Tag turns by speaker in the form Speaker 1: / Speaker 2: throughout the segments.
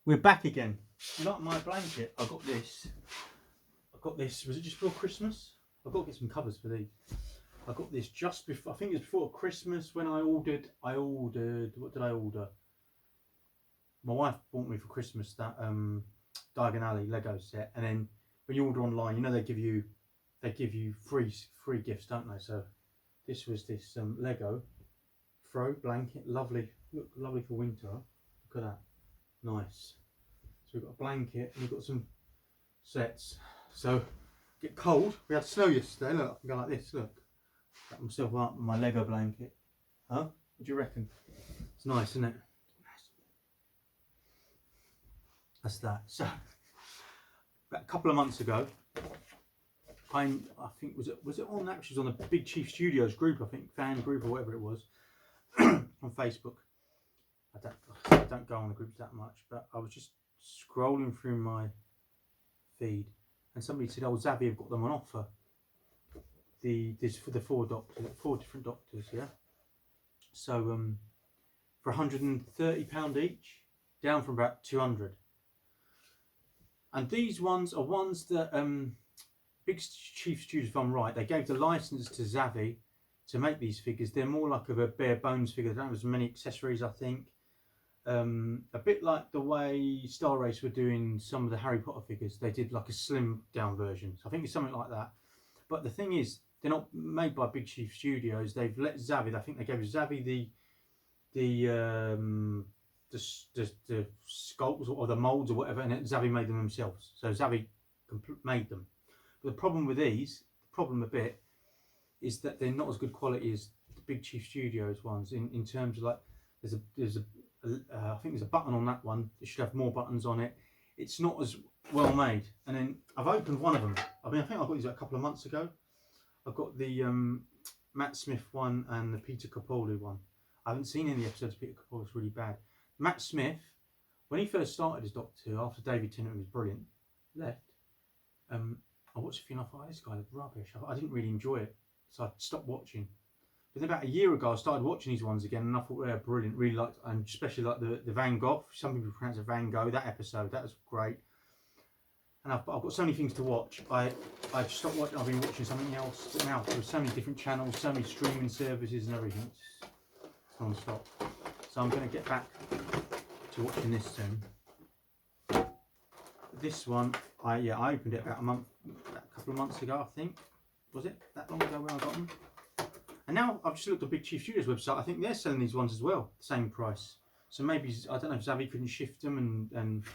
Speaker 1: We're back again. You like my blanket? I got this. Was it just before Christmas? I've got to get some covers for these. I got this just before. I think it was before Christmas when I ordered. What did I order? My wife bought me for Christmas that Diagon Alley Lego set, and then when you order online, you know they give you free gifts, don't they? So this was this Lego throw blanket, lovely, look lovely for winter. Look at that, nice. So we've got a blanket and we've got some sets. So get cold. We had snow yesterday. Look, I can go like this. Look, wrap myself up in my Lego blanket. Huh? What do you reckon? It's nice, isn't it? That's that. So about a couple of months ago, I think was it on actually on the Big Chief Studios group, I think fan group or whatever it was on Facebook. I don't go on the groups that much, but I was just scrolling through my feed and somebody said, "Oh, Zavvi have got them on offer. This for the four different doctors, yeah. So for £130 each, down from about 200. And these ones are ones that Big Chief Studios, if I'm right, they gave the license to Zavvi to make these figures. They're more like of a bare bones figure. They don't have as many accessories, I think. A bit like the way Star Race were doing some of the Harry Potter figures. They did like a slim down version. So I think it's something like that. But the thing is, they're not made by Big Chief Studios. They've let Zavvi, I think they gave Zavvi the sculpts or the molds or whatever, and Zavvi made them themselves. So Zavvi made them. But the problem with these, a bit, is that they're not as good quality as the Big Chief Studios ones in terms of like I think there's a button on that one. It should have more buttons on it. It's not as well made. And then I've opened one of them. I think I got these a couple of months ago. I've got the Matt Smith one and the Peter Capaldi one. I haven't seen any episodes of Peter Capaldi. It's really bad. Matt Smith, when he first started as Doctor Who, after David Tennant was brilliant, left. I watched a few and I thought, this guy is rubbish. I didn't really enjoy it, so I stopped watching. But then about a year ago, I started watching these ones again, and I thought they were brilliant. Really liked, and especially like the Van Gogh. Some people pronounce it Van Gogh. That episode, that was great. And I've got so many things to watch. I stopped watching. I've been watching something else now. There's so many different channels, so many streaming services and everything. It's non-stop. So I'm going to get back to watching this soon. This one, I opened it about a couple of months ago, I think. Was it that long ago when I got them? And now I've just looked at Big Chief Studios website. I think they're selling these ones as well, the same price. So maybe, I don't know if Zavvi couldn't shift them and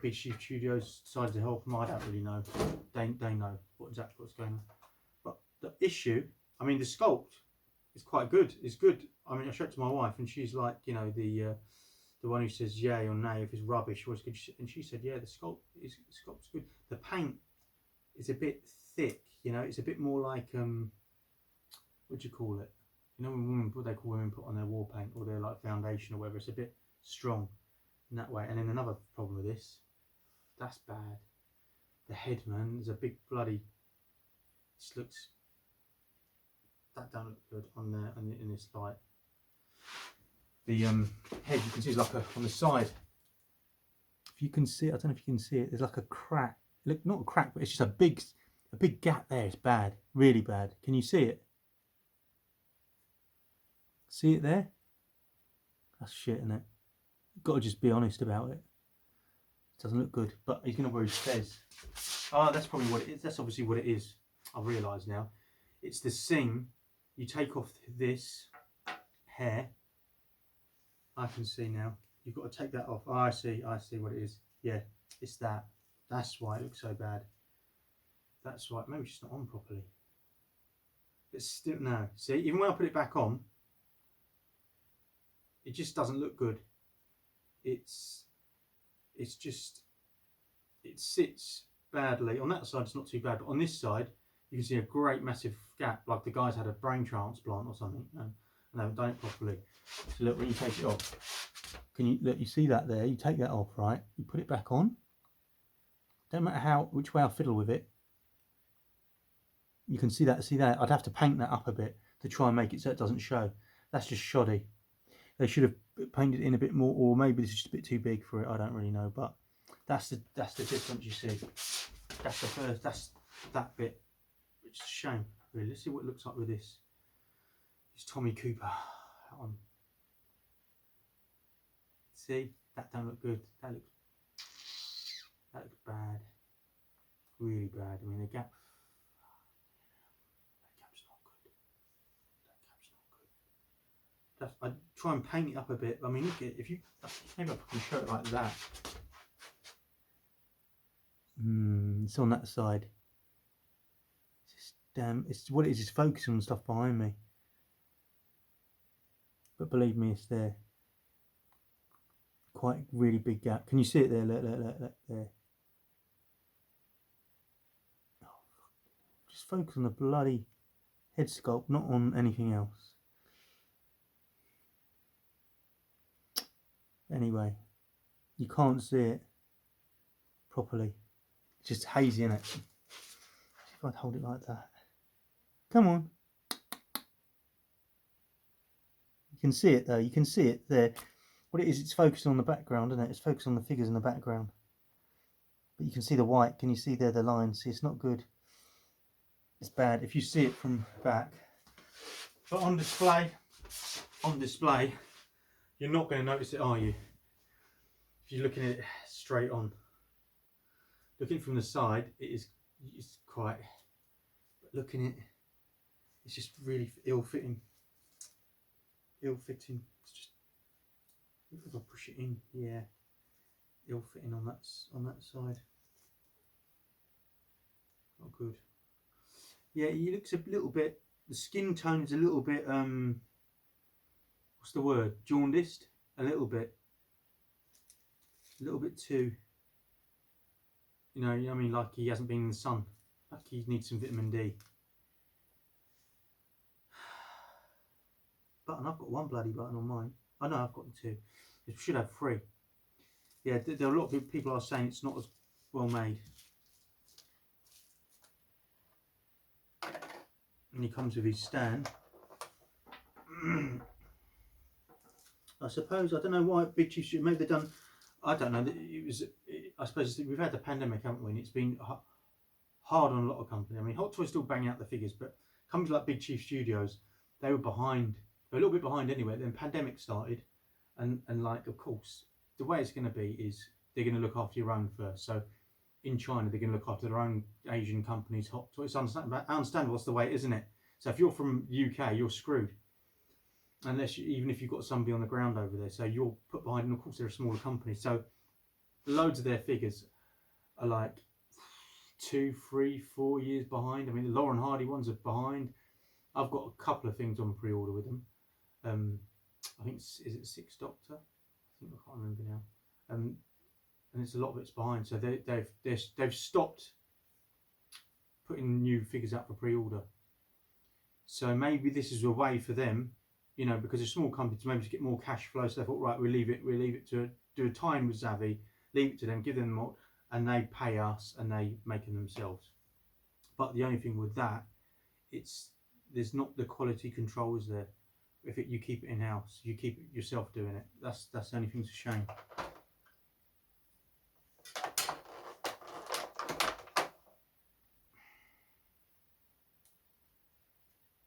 Speaker 1: Big Chief Studios decided to help them. I don't really know. They know exactly what's going on. But the issue, I mean, the sculpt is quite good. It's good. I mean, I showed it to my wife, and she's like, you know, the one who says yay or nay if it's rubbish or it's good. And she said, yeah, the sculpt's good. The paint is a bit thick. You know, it's a bit more like what do you call it? You know, what they call women put on their war paint or their like foundation or whatever. It's a bit strong in that way. And then another problem with this, that's bad. The head, man, there's a big bloody. This looks. That don't look good on there in this light. The head, you can see, is like on the side. If you can see it, I don't know if you can see it. There's like a crack. Look, not a crack, but it's just a big gap there. It's bad, really bad. Can you see it? See it there? That's shit, isn't it? You've got to just be honest about it. It doesn't look good, but he's going to wear his fez. Oh, that's probably what it is. That's obviously what it is. I've realised now. It's the seam. You take off this hair. I can see now. You've got to take that off. Oh, I see what it is. Yeah, it's that. That's why it looks so bad. That's why. Maybe it's just not on properly. It's still, no. See, even when I put it back on, it just doesn't look good. It's just, it sits badly. On that side, it's not too bad. But on this side, you can see a great massive gap, like the guy's had a brain transplant or something, and they haven't done it properly. So look, when you take it off, can you look? You see that there? You take that off, right? You put it back on. Don't matter which way I fiddle with it. You can see that. See that? I'd have to paint that up a bit to try and make it so it doesn't show. That's just shoddy. They should have painted it in a bit more, or maybe this is just a bit too big for it. I don't really know, but that's the difference you see. That's the first. That's that bit. Which is a shame. Really. Let's see what it looks like with this. It's Tommy Cooper. That one. See, that don't look good. That looks bad. Really bad. I mean, the gap. That gap's not good. That gap's not good. I try and paint it up a bit. I mean, look at if you maybe I can show it like that. It's on that side. It's just damn. It's what it is. It's focusing on stuff behind me. But believe me, it's there. Quite really big gap. Can you see it there? Look there. Oh, just focus on the bloody head sculpt, not on anything else. Anyway, you can't see it properly. It's just hazy in it. If I'd hold it like that. Come on. You can see it though. You can see it there. What it is, it's focusing on the background, isn't it? It's focused on the figures in the background. But you can see the white. Can you see there the lines? See, it's not good. It's bad if you see it from back. But on display, you're not going to notice it, are you? If you're looking at it straight on. Looking from the side, it's quite. But looking at it, it's just really ill-fitting. Ill-fitting. It's just. If I push it in, yeah, ill-fitting on that side. Not good. Yeah, he looks a little bit. The skin tone is a little bit. What's the word? Jaundiced. A little bit too. You know what I mean? Like he hasn't been in the sun. Like he needs some vitamin D. Button. I've got one bloody button on mine. I know I've got two. It should have three. Yeah, there are a lot of people are saying it's not as well made. And he comes with his stand. I suppose, I don't know why Big Chief Studio, maybe they've done, I don't know, I suppose we've had the pandemic, haven't we, and it's been hard on a lot of companies. I mean, Hot Toys still banging out the figures, but companies like Big Chief Studios, they were behind, they were a little bit behind anyway, then pandemic started, and like, of course, the way it's going to be is they're going to look after your own first. So in China, they're going to look after their own Asian companies, Hot Toys. It's understandable, that's the way it is, isn't it? So if you're from UK, you're screwed. Unless even if you've got somebody on the ground over there, so you're put behind, and of course they're a smaller company, so loads of their figures are like 2, 3, 4 years behind. I mean, the Lauren Hardy ones are behind. I've got a couple of things on pre-order with them. I think is it Sixth Doctor? I think I can't remember now. And it's a lot of it's behind, so they've stopped putting new figures out for pre-order. So maybe this is a way for them, you know, because they're small companies, maybe to get more cash flow. So they thought, right, we'll leave it to do a tie-in with Zavvi, leave it to them, give them more, and they pay us, and they make them themselves. But the only thing with that, there's not the quality control, is there? If you keep it in house, you keep it yourself doing it. That's the only thing that's a shame.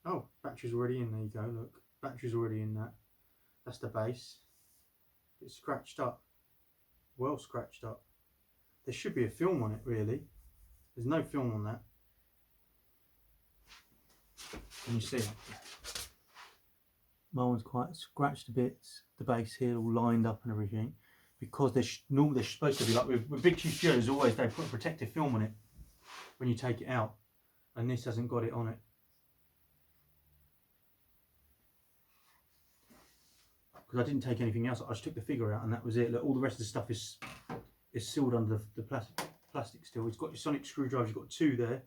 Speaker 1: Oh, battery's already in. There you go. Look, battery's already in that. That's the base. It's scratched up. Well scratched up. There should be a film on it, really. There's no film on that. Can you see it? My one's quite scratched a bit. The base here all lined up and everything, because they're supposed to be like with Big Chief Studios. Always they put a protective film on it when you take it out, and this hasn't got it on it. Because I didn't take anything else. I just took the figure out and that was it. Look, all the rest of the stuff is sealed under the plastic still. It's got your sonic screwdrivers. You've got 2 there.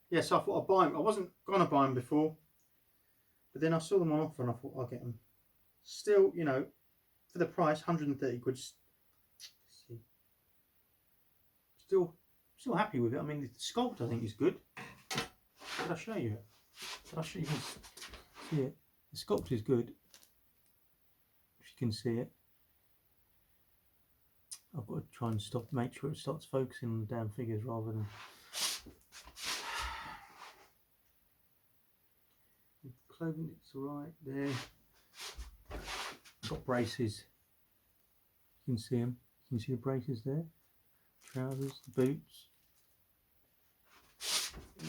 Speaker 1: Yeah, so I thought I'd buy them. I wasn't going to buy them before, but then I saw them on offer and I thought I'll get them. Still, you know, for the price, 130 quid. See, still still happy with it. I mean, the Sculpt I think is good. Did I show you it? Did I show you this? See it? The Sculpt is good. If you can see it. I've got to try and make sure it starts focusing on the damn figures rather than... The clothing, it's alright there. Got braces. You can see them. You can see the braces there. Trousers, the boots.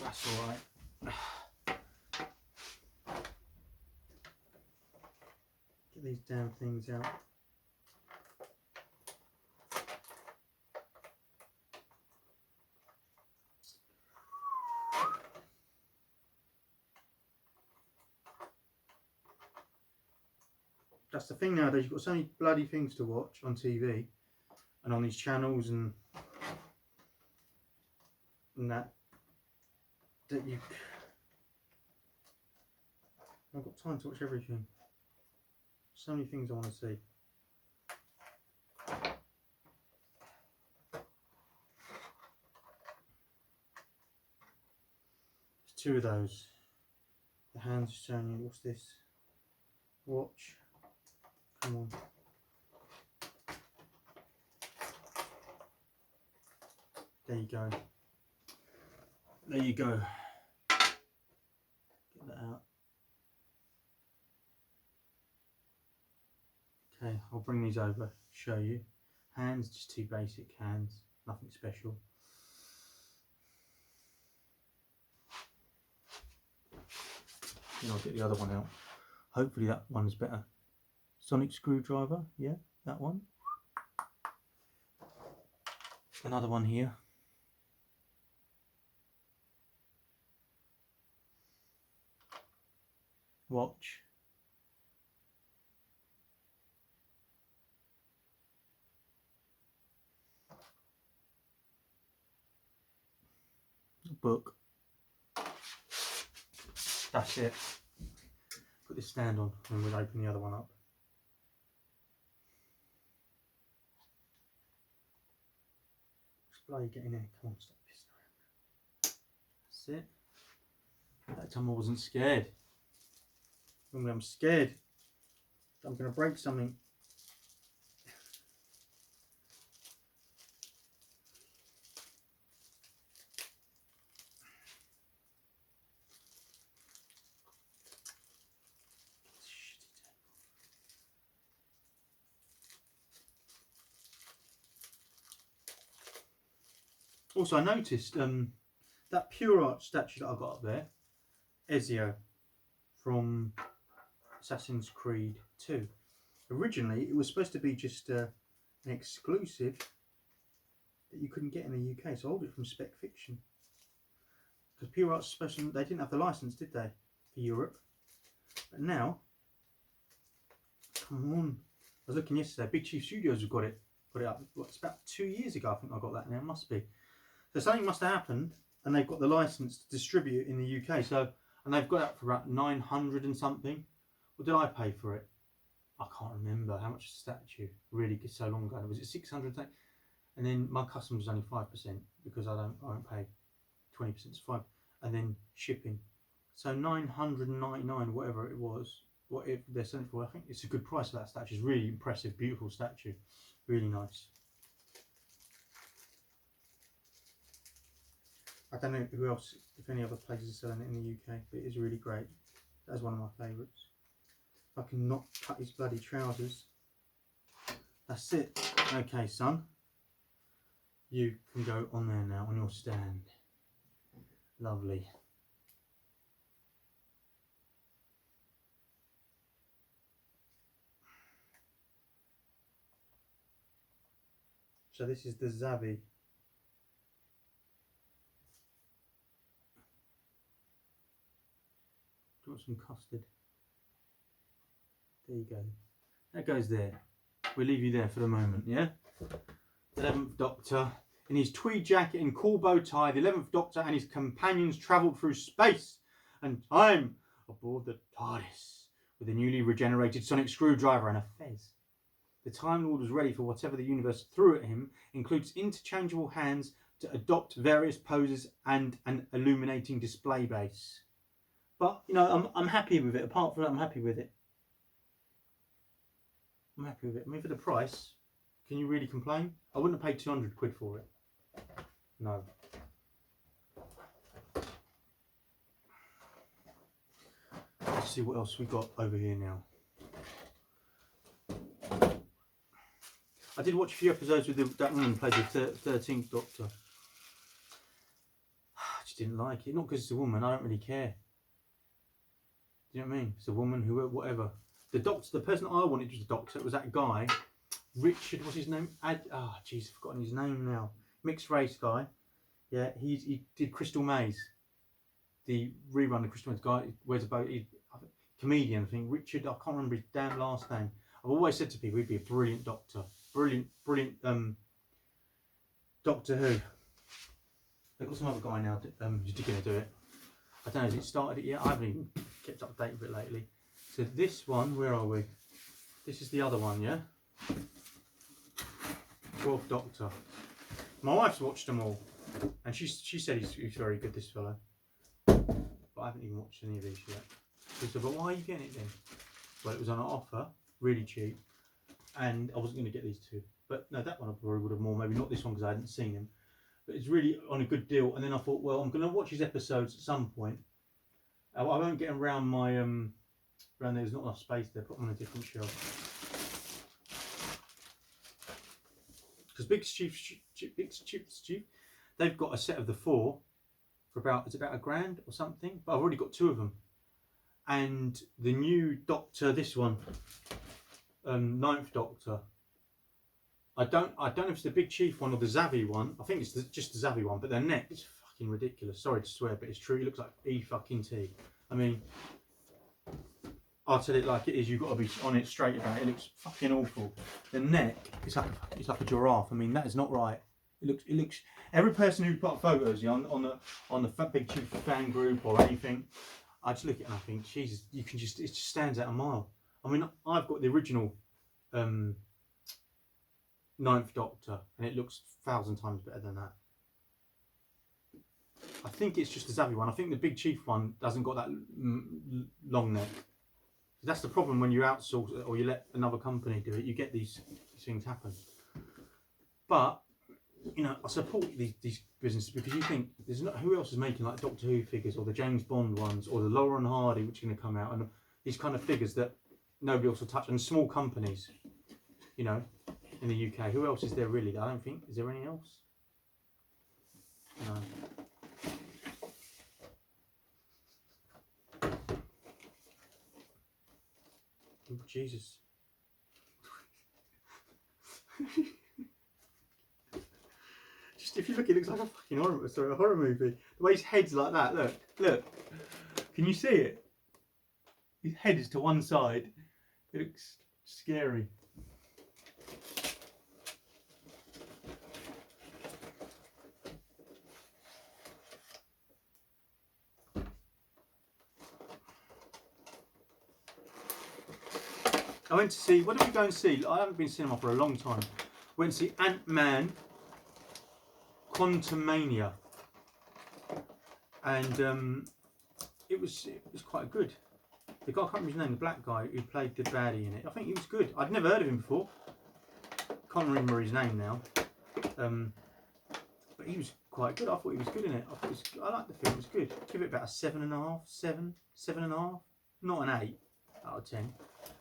Speaker 1: That's alright. Get these damn things out. That's the thing nowadays, you've got so many bloody things to watch on TV and on these channels and that you... I've got time to watch everything. So many things I want to see. There's two of those. The hands showing you, what's this? Watch. Come on. There you go. There you go. Get that out. Okay, I'll bring these over, show you. Hands, just two basic hands, nothing special. Then I'll get the other one out. Hopefully that one's better. Sonic screwdriver, yeah, that one. Another one here. Watch. Book. That's it. Put this stand on and we'll open the other one up. Bloody get in there, come on, stop pissing around. That's it. That time I wasn't scared. Normally I'm scared that I'm going to break something. Also, I noticed that Pure Art statue that I got up there, Ezio from Assassin's Creed 2. Originally, it was supposed to be just an exclusive that you couldn't get in the UK, so I ordered it from Spec Fiction. Because Pure Art's special, they didn't have the license, did they, for Europe? But now, come on. I was looking yesterday, Big Chief Studios have got it up. It's about 2 years ago, I think I got that now, it must be. So something must have happened, and they've got the license to distribute in the UK. So, and they've got it for about 900 and something. What did I pay for it? I can't remember how much the statue. Really, so long ago. Was it 600? And then my customs was only 5% because I don't pay 20%. It's 5, and then shipping. So 999, whatever it was, what if they're selling for. I think it's a good price for that statue. It's really impressive, beautiful statue, really nice. I don't know who else, if any other places are selling it in the UK, but it is really great. That's one of my favourites. If I can not cut his bloody trousers. That's it. Okay, son. You can go on there now, on your stand. Lovely. So this is the Zavvi. Got some custard. There you go. That goes there. We'll leave you there for the moment, yeah? 11th Doctor, in his tweed jacket and cool bow tie, the 11th Doctor and his companions travelled through space and time aboard the TARDIS with a newly regenerated sonic screwdriver and a fez. The Time Lord was ready for whatever the universe threw at him, includes interchangeable hands, to adopt various poses and an illuminating display base. But you know, I'm happy with it. Apart from that, I'm happy with it. I'm happy with it. I mean, for the price, can you really complain? I wouldn't have paid 200 quid for it. No. Let's see what else we got over here now. I did watch a few episodes with that woman who played the 13th Doctor. I just didn't like it. Not because it's a woman, I don't really care. Do you know what I mean? It's a woman, whoever, whatever. The Doctor, the person I wanted was the Doctor, it was that guy. Richard, what's his name? Jeez, I've forgotten his name now. Mixed race guy. Yeah, he did Crystal Maze. The rerun of Crystal Maze guy. Wears a boat. Comedian, I think. Richard, I can't remember his damn last name. I've always said to people he'd be a brilliant Doctor. Brilliant Doctor Who. They've got some other guy now who's going to do it. I don't know, has it started it yet? I haven't even kept up to date with it lately. So this one, where are we? This is the other one, yeah? 12th Doctor. My wife's watched them all, and she said he's very good, this fellow. But I haven't even watched any of these yet. She said, but why are you getting it then? Well, it was on an offer, really cheap, and I wasn't going to get these two. But no, that one I probably would have more, maybe not this one because I hadn't seen him. But it's really on a good deal. And then I thought, well, I'm going to watch his episodes at some point. I won't get around my, around there's not enough space there, put them on a different shelf. Because Big Chief, they've got a set of the 4 for about, it's about £1,000 or something. But I've already got 2 of them. And the new Doctor, this one, 9th Doctor, I don't know if it's the Big Chief one or the Zavvi one. I think it's just the Zavvi one, but their neck is fucking ridiculous. Sorry to swear, but it's true. It looks like E-fucking-T. I mean, I'll tell it like it is. You've got to be on it straight about it. It looks fucking awful. The neck, it's like a giraffe. I mean, that is not right. It looks. Every person who put photos on the Big Chief fan group or anything, I just look at it and I think, Jesus, you can just, it just stands out a mile. I mean, I've got the original 9th Doctor, and it looks 1,000 times better than that. I think it's just the Zavvi one. I think the Big Chief one doesn't got that long neck. That's the problem when you outsource it or you let another company do it. You get these things happen. But you know, I support these businesses because you think there's not who else is making like Doctor Who figures or the James Bond ones or the Laura and Hardy, which are going to come out, and these kind of figures that nobody else will touch, and small companies, you know, in the UK. Who else is there really? I don't think. Is there any else? No. Oh, Jesus. Just if you look, it looks like a fucking horror movie. The way his head's like that. Look. Can you see it? His head is to one side. It looks scary. I went to see, what did we go and see? I haven't been to cinema for a long time. Went to see Ant-Man Quantumania. And it was quite good. The guy, I can't remember his name, the black guy who played the baddie in it. I think he was good. I'd never heard of him before. Can't remember his name now. But he was quite good. I thought he was good in it. I liked the film, it was good. Give it about a 7.5, 7.5. Not an 8 out of 10.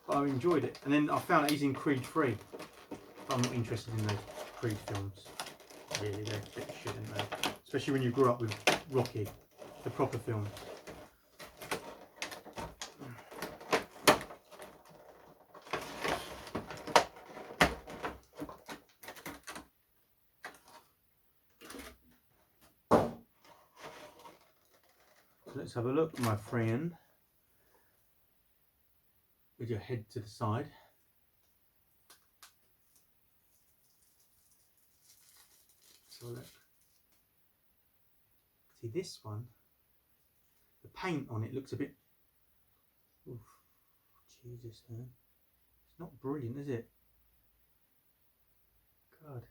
Speaker 1: But I enjoyed it. And then I found out he's in Creed 3. I'm not interested in those Creed films. Really, they're a bit of shit, aren't they? Especially when you grew up with Rocky, the proper films. So let's have a look, my friend. With your head to the side. So look. See this one, the paint on it looks a bit, oof, Jesus, man. It's not brilliant, is it? God.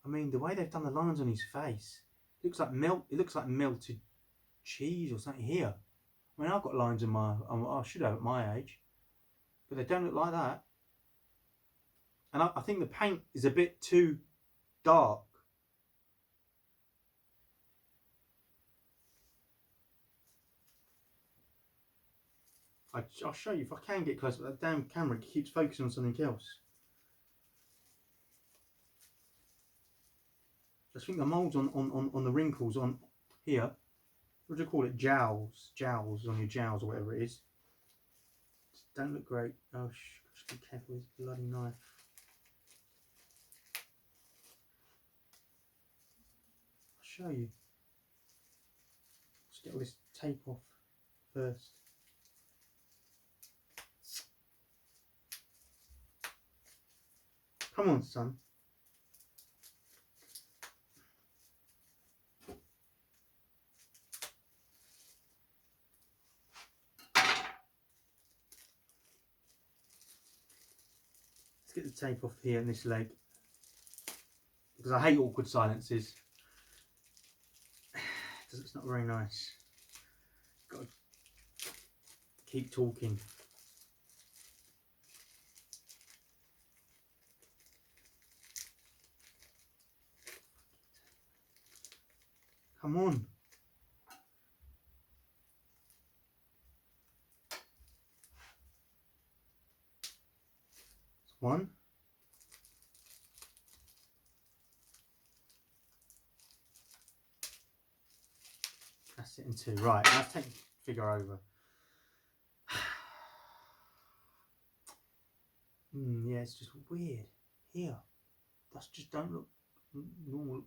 Speaker 1: I mean, the way they've done the lines on his face, it looks like melted cheese or something here. I mean, I've got lines in I should have at my age, but they don't look like that. And I think the paint is a bit too dark. I'll show you if I can get close, but that damn camera keeps focusing on something else. I think the moulds on the wrinkles on here, what do you call it? Jowls on your jowls or whatever it is. Just don't look great. Oh, just be careful with this bloody knife. I'll show you. Let's get all this tape off first. Come on, son. Let's get the tape off here and this leg, because I hate awkward silences. It's not very nice. Got to keep talking. Come on. It's one. That's it in two. Right, let's take the figure over. Yeah, it's just weird. Here. That's just don't look normal.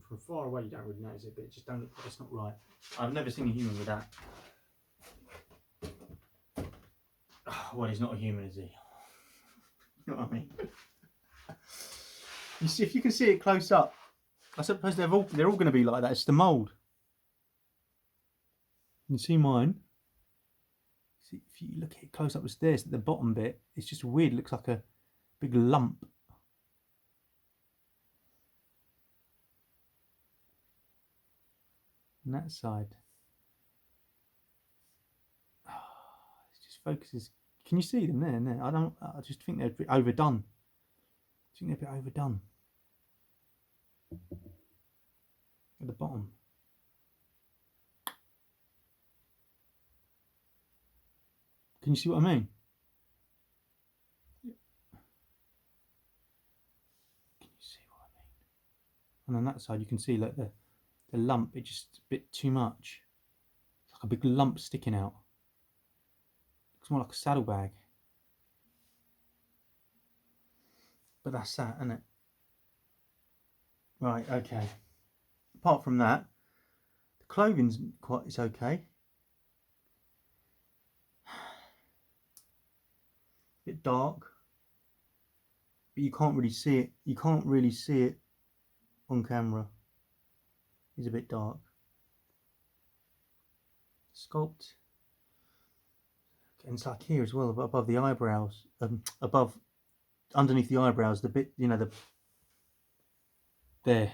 Speaker 1: From far away you don't really notice it, but it just don't look, it's not right. I've never seen a human with that. Oh, well, he's not a human, is he? You know what I mean? You see, if you can see it close up, I suppose they're all going to be like that. It's the mould. You can see mine. See, if you look at it close up the stairs at the bottom bit, it's just weird. It looks like a big lump. On that side. Oh, it just focuses. Can you see them there and there? I just think they're a bit overdone. I think they're a bit overdone. At the bottom. Can you see what I mean? Can you see what I mean? And on that side you can see like the lump, it's just a bit too much. It's like a big lump sticking out. Looks more like a saddlebag. But that's that, isn't it? Right, okay. Apart from that, the clothing's it's okay. Bit dark, but you can't really see it. You can't really see it on camera. It's a bit dark. Sculpt, and it's like here as well, above the eyebrows, underneath the eyebrows, the bit, you know, there,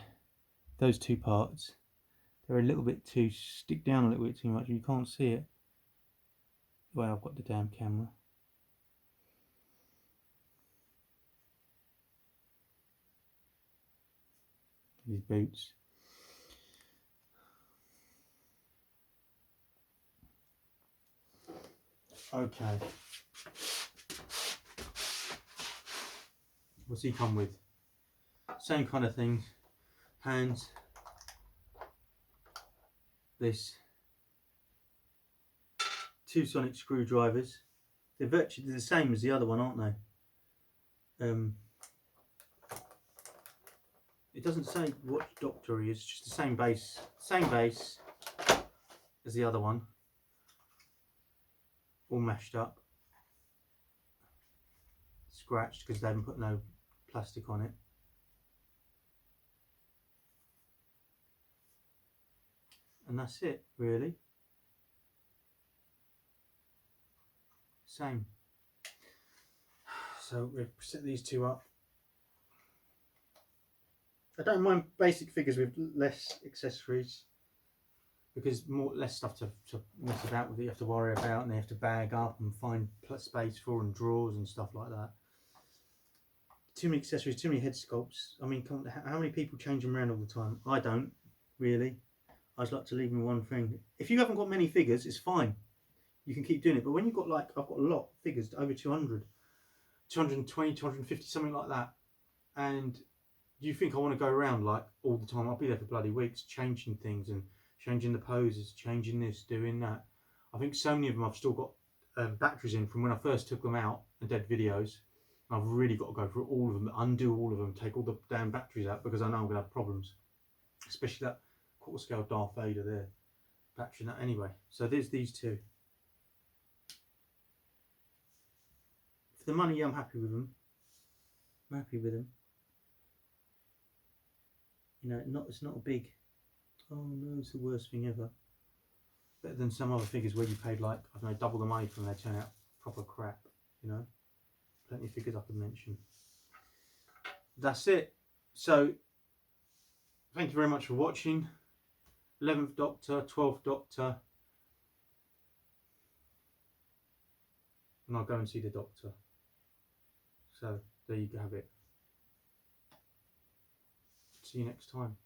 Speaker 1: those two parts, they're a little bit too, stick down a little bit too much. You can't see it. Well, I've got the damn camera. These boots. Okay. What's he come with? Same kind of things. Hands. This. 2 sonic screwdrivers. They're virtually the same as the other one, aren't they? It doesn't say what doctor he is, just the same base as the other one. All mashed up, scratched because they haven't put no plastic on it. And that's it, really. Same. So we've set these two up. I don't mind basic figures with less accessories, because less stuff to mess about with. You have to worry about, and they have to bag up and find space for, and drawers and stuff like that. Too many accessories, too many head sculpts. I mean, how many people change them around all the time? I don't really. I just like to leave them one thing. If you haven't got many figures, it's fine. You can keep doing it. But when you've got, like, I've got a lot of figures, over 200, 220, 250, something like that, and you think I want to go around like all the time? I'll be there for bloody weeks, changing things and changing the poses, changing this, doing that. I think so many of them I've still got batteries in from when I first took them out and did videos. I've really got to go through all of them, undo all of them, take all the damn batteries out, because I know I'm going to have problems. Especially that quarter scale Darth Vader there. Battery that anyway. So there's these two. For the money, I'm happy with them. I'm happy with them. You know, it's not a big, oh no, it's the worst thing ever. Better than some other figures where you paid, like, I don't know, double the money for them, they turn out proper crap, you know. Plenty of figures I could mention. That's it. So, thank you very much for watching. 11th Doctor, 12th Doctor. And I'll go and see the Doctor. So, there you have it. See you next time.